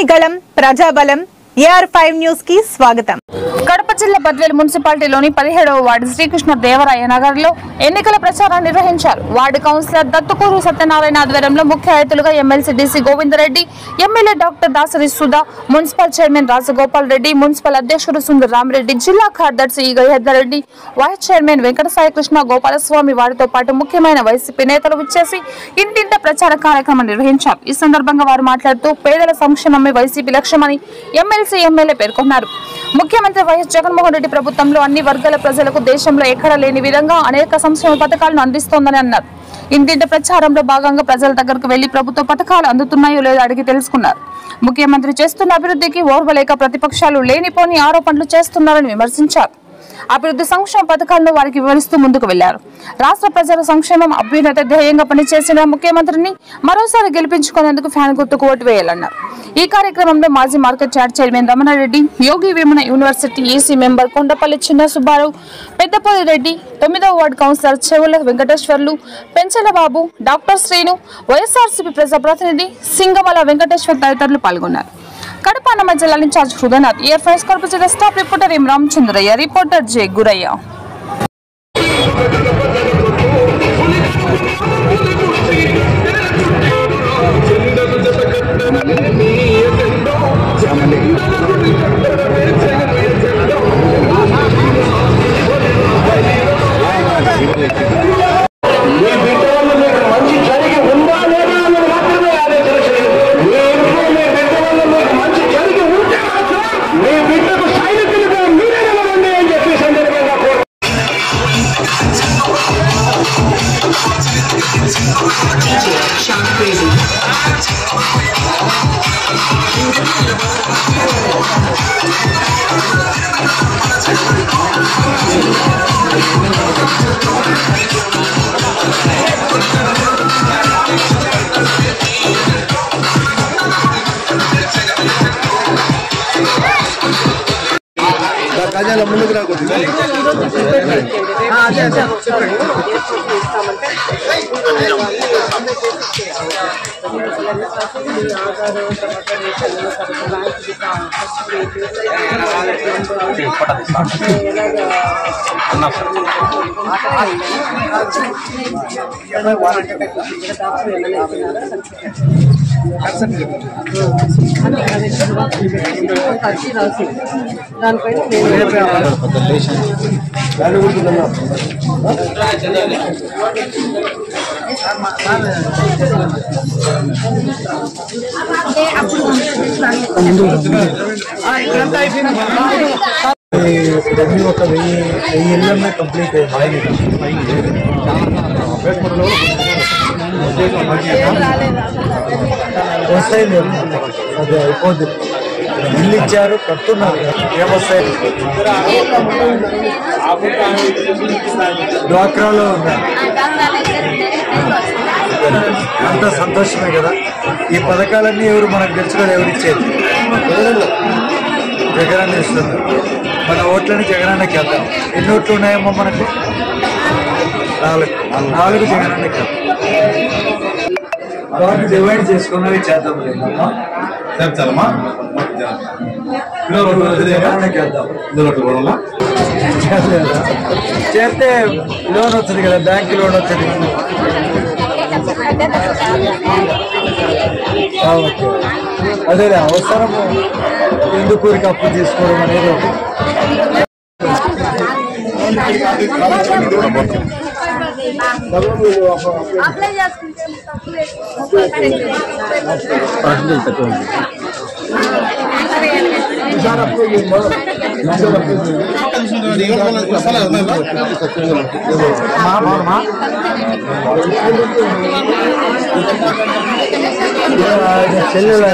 ప్రజానిగళం ప్రజాబలం AR5 news కి స్వాగతం. కడప జిల్లా బద్వేలు మున్సిపాలిటీలోని 17వ వార్డు శ్రీకృష్ణ దేవరాయ నగర్ లో ఎన్నికల ప్రచారాన్ని నిర్వహించారు. వార్డు కౌన్సిలర్ దత్తుకూరు సత్యనారాయణ ఆధ్వర్యంలో ముఖ్య అతిథులుగా MLC DC Govinda Reddy, MLA doctor Dasari Sudha, municipal chairman Rajagopal Reddy, municipal అధ్యక్షుడు సుందర్ రామరెడ్డి, జిల్లా కార్యదర్శి గజేందర్రెడ్డి, వైస్ చైర్మన్ వెంకట సాయికృష్ణ గోపాలస్వామి వారితో పాటు ముఖ్యమైన వైసీపీ నేతలు విచ్చేసి ఇంటింట ప్రచార కార్యక్రమం నిర్వహించారు. ఈ సందర్భంగా వారు మాట్లాడుతూ పేదల సంక్షేమమే వైసీపీ లక్ష్యమని ఎమ్మెల్యే పేర్కొన్నారు. ముఖ్యమంత్రి వైఎస్ జగన్మోహన్ రెడ్డి ప్రభుత్వంలో అన్ని వర్గాల ప్రజలకు దేశంలో ఎక్కడా లేని విధంగా అనేక సంక్షేమ పథకాలను అందిస్తోందని అన్నారు. ఇంటింటి ప్రచారంలో భాగంగా ప్రజల దగ్గరకు వెళ్లి ప్రభుత్వ పథకాలు అందుతున్నాయో లేదో అడిగి తెలుసుకున్నారు. ముఖ్యమంత్రి చేస్తున్న అభివృద్ధికి ఓర్వలేక ప్రతిపక్షాలు లేనిపోని ఆరోపణలు చేస్తున్నారని విమర్శించారు. అభివృద్ధి సంక్షేమ పథకాలను వారికి వివరిస్తూ ముందుకు వెళ్లారు. రాష్ట్ర ప్రజల సంక్షేమం అభ్యున్నత ధ్యేయంగా పనిచేసిన ముఖ్యమంత్రిని మరోసారి గెలిపించుకునేందుకు ఫ్యాన్ గుర్తుకు ఓటు వేయాలన్నారు. ఈ కార్యక్రమంలో మాజీ market yard chairman Ramanareddy, Yogi Vemana university EC member Kondapalli Chinna Subbarao, Peddapalli Reddy, 9వ ward councillor Chevula Venkateswarlu, Penchala Babu, doctor Srinu, YSRCP ప్రజాప్రతినిధి సింగమల వెంకటేశ్వర్ తదితరులు పాల్గొన్నారు. కడప అన్నమయ్య జిల్లా ఇన్ఛార్జ్ హృదయనాథ్, AR5 కడప జిల్లా స్టాఫ్ రిపోర్టర్ ఎం రామచంద్రయ్య, రిపోర్టర్ జె గురయ్య. ముందుకు రాకూడదు. ఒక 1000 ఇళ్ళమే కంప్లీట్ వస్తాయి. అది అయిపోద్ది. ఇల్లు ఇచ్చారు, కడుతున్నారు. ఏమొస్తాయి? డ్వాక్రాలో అంత సంతోషమే కదా. ఈ పథకాలన్నీ ఎవరు మనకు తెలుసుకోవాలి, ఎవరు ఇచ్చేది? జగనన్న ఇస్తుంది. మన ఓట్లని జగనన్నకి వెళ్తాం. ఎన్ని ఓట్లు ఉన్నాయమ్మా మనకు? 4 జగనన్నకి వెళ్తాం. వాటిని డివైడ్ చేసుకున్నవి చేద్దాం. లేదమ్మా చేస్తే లోన్ వస్తుంది కదా, బ్యాంక్ లోన్ వస్తుంది. అదే అవసరము, ఎందుకు ఊరికి అప్పు తీసుకోవడం అనేది. చెల్లెలు